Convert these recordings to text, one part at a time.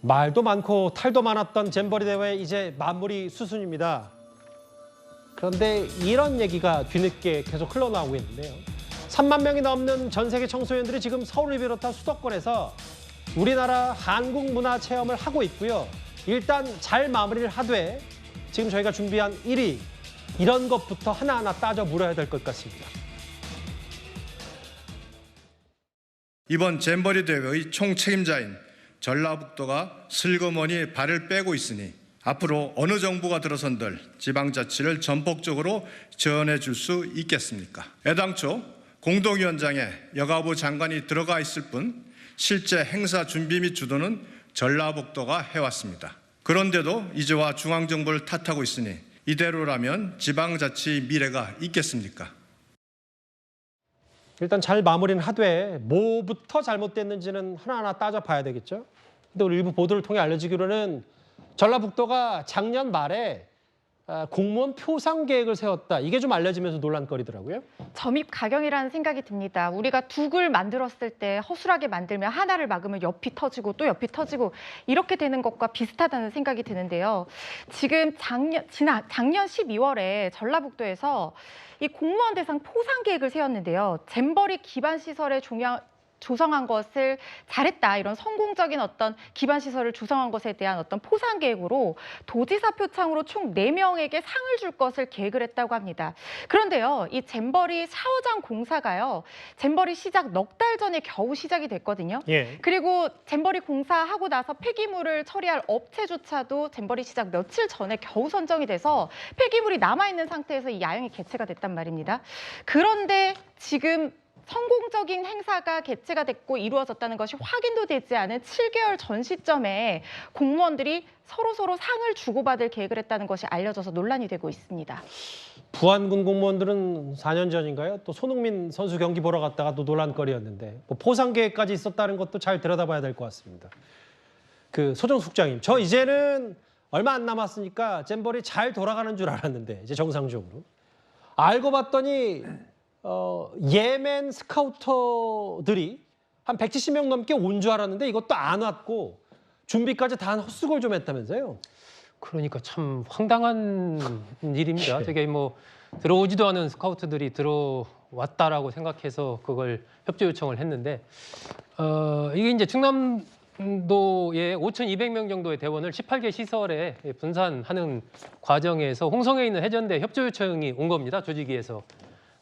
말도 많고 탈도 많았던 잼버리 대회 이제 마무리 수순입니다. 그런데 이런 얘기가 뒤늦게 계속 흘러나오고 있는데요. 3만 명이 넘는 전 세계 청소년들이 지금 서울을 비롯한 수도권에서 우리나라 한국 문화 체험을 하고 있고요. 일단 잘 마무리를 하되 지금 저희가 준비한 1위 이런 것부터 하나하나 따져 물어야 될 것 같습니다. 이번 잼버리 대회의 총책임자인 전라북도가 슬그머니 발을 빼고 있으니 앞으로 어느 정부가 들어선들 지방자치를 전폭적으로 지원해 줄 수 있겠습니까? 애당초 공동위원장에 여가부 장관이 들어가 있을 뿐 실제 행사 준비 및 주도는 전라북도가 해왔습니다. 그런데도 이제와 중앙정부를 탓하고 있으니 이대로라면 지방자치 미래가 있겠습니까? 일단 잘 마무리는 하되 뭐부터 잘못됐는지는 하나하나 따져봐야 되겠죠. 근데 우리 일부 보도를 통해 알려지기로는 전라북도가 작년 말에 공무원 표상 계획을 세웠다. 이게 좀 알려지면서 논란거리더라고요. 점입 가경이라는 생각이 듭니다. 우리가 두글 만들었을 때 허술하게 만들면 하나를 막으면 옆이 터지고 또 옆이 터지고 이렇게 되는 것과 비슷하다는 생각이 드는데요. 지금 작년 12월에 전라북도에서 이 공무원 대상 포상 계획을 세웠는데요. 잼버리 기반 시설의 조성한 것을 잘했다. 이런 성공적인 어떤 기반 시설을 조성한 것에 대한 어떤 포상 계획으로 도지사 표창으로 총 4명에게 상을 줄 것을 계획을 했다고 합니다. 그런데요, 이 잼버리 샤워장 공사가요, 잼버리 시작 넉 달 전에 겨우 시작이 됐거든요. 예. 그리고 잼버리 공사하고 나서 폐기물을 처리할 업체조차도 잼버리 시작 며칠 전에 겨우 선정이 돼서 폐기물이 남아있는 상태에서 이 야영이 개최가 됐단 말입니다. 그런데 지금 성공적인 행사가 개최가 됐고 이루어졌다는 것이 확인도 되지 않은 7개월 전 시점에 공무원들이 서로 상을 주고받을 계획을 했다는 것이 알려져서 논란이 되고 있습니다. 부안군 공무원들은 4년 전인가요? 또 손흥민 선수 경기 보러 갔다가 또 논란거리였는데 뭐 포상 계획까지 있었다는 것도 잘 들여다봐야 될 것 같습니다. 그 소정숙장님, 저 이제는 얼마 안 남았으니까 잼버리 잘 돌아가는 줄 알았는데 이제 정상적으로 알고 봤더니 예멘 스카우터들이 한 170명 넘게 온 줄 알았는데 이것도 안 왔고 준비까지 다 한 헛수고를 좀 했다면서요? 그러니까 참 황당한 일입니다. 네. 저게 뭐 들어오지도 않은 스카우트들이 들어왔다라고 생각해서 그걸 협조 요청을 했는데 이게 이제 충남도의 5,200명 정도의 대원을 18개 시설에 분산하는 과정에서 홍성에 있는 해전대 협조 요청이 온 겁니다. 조직위에서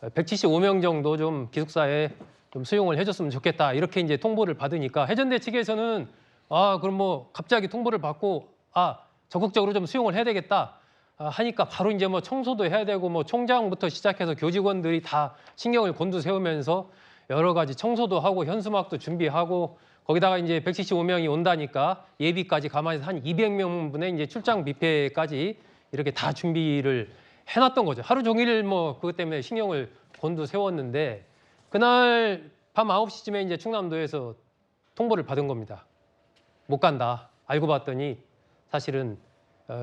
175명 정도 좀 기숙사에 좀 수용을 해줬으면 좋겠다 이렇게 이제 통보를 받으니까 해전대 측에서는 그럼 뭐 갑자기 통보를 받고 적극적으로 좀 수용을 해야 되겠다 하니까 바로 이제 뭐 청소도 해야 되고 뭐 총장부터 시작해서 교직원들이 다 신경을 곤두세우면서 여러 가지 청소도 하고 현수막도 준비하고 거기다가 이제 175명이 온다니까 예비까지 감안해서 한 200명분의 이제 출장 뷔페까지 이렇게 다 준비를 해놨던 거죠. 하루 종일 뭐 그것 때문에 신경을 곤두세웠는데 그날 밤 9시쯤에 이제 충남도에서 통보를 받은 겁니다. 못 간다. 알고 봤더니 사실은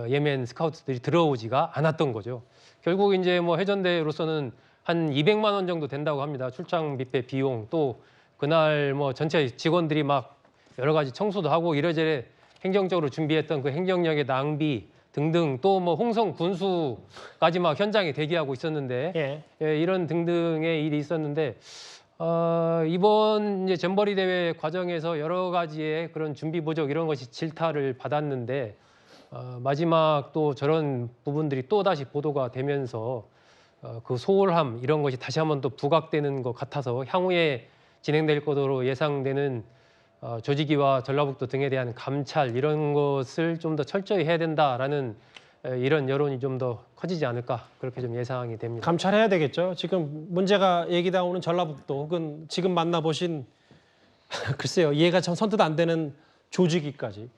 예멘 스카우트들이 들어오지가 않았던 거죠. 결국 이제 뭐 해전대로서는 한 200만 원 정도 된다고 합니다. 출장 뷔페 비용 또 그날 뭐 전체 직원들이 막 여러 가지 청소도 하고 이래저래 행정적으로 준비했던 그 행정력의 낭비 등등 또 뭐 홍성 군수까지 막 현장에 대기하고 있었는데 이런 등등의 일이 있었는데 이번 이제 잼버리 대회 과정에서 여러 가지의 그런 준비 부족 이런 것이 질타를 받았는데 마지막 또 저런 부분들이 또 다시 보도가 되면서 그 소홀함 이런 것이 다시 한번 또 부각되는 것 같아서 향후에 진행될 것으로 예상되는 조직위와 전라북도 등에 대한 감찰 이런 것을 좀 더 철저히 해야 된다라는 이런 여론이 좀 더 커지지 않을까 그렇게 좀 예상이 됩니다. 감찰해야 되겠죠. 지금 문제가 얘기 나오는 전라북도 혹은 지금 만나보신 글쎄요 이해가 전 선뜻 안 되는 조직위까지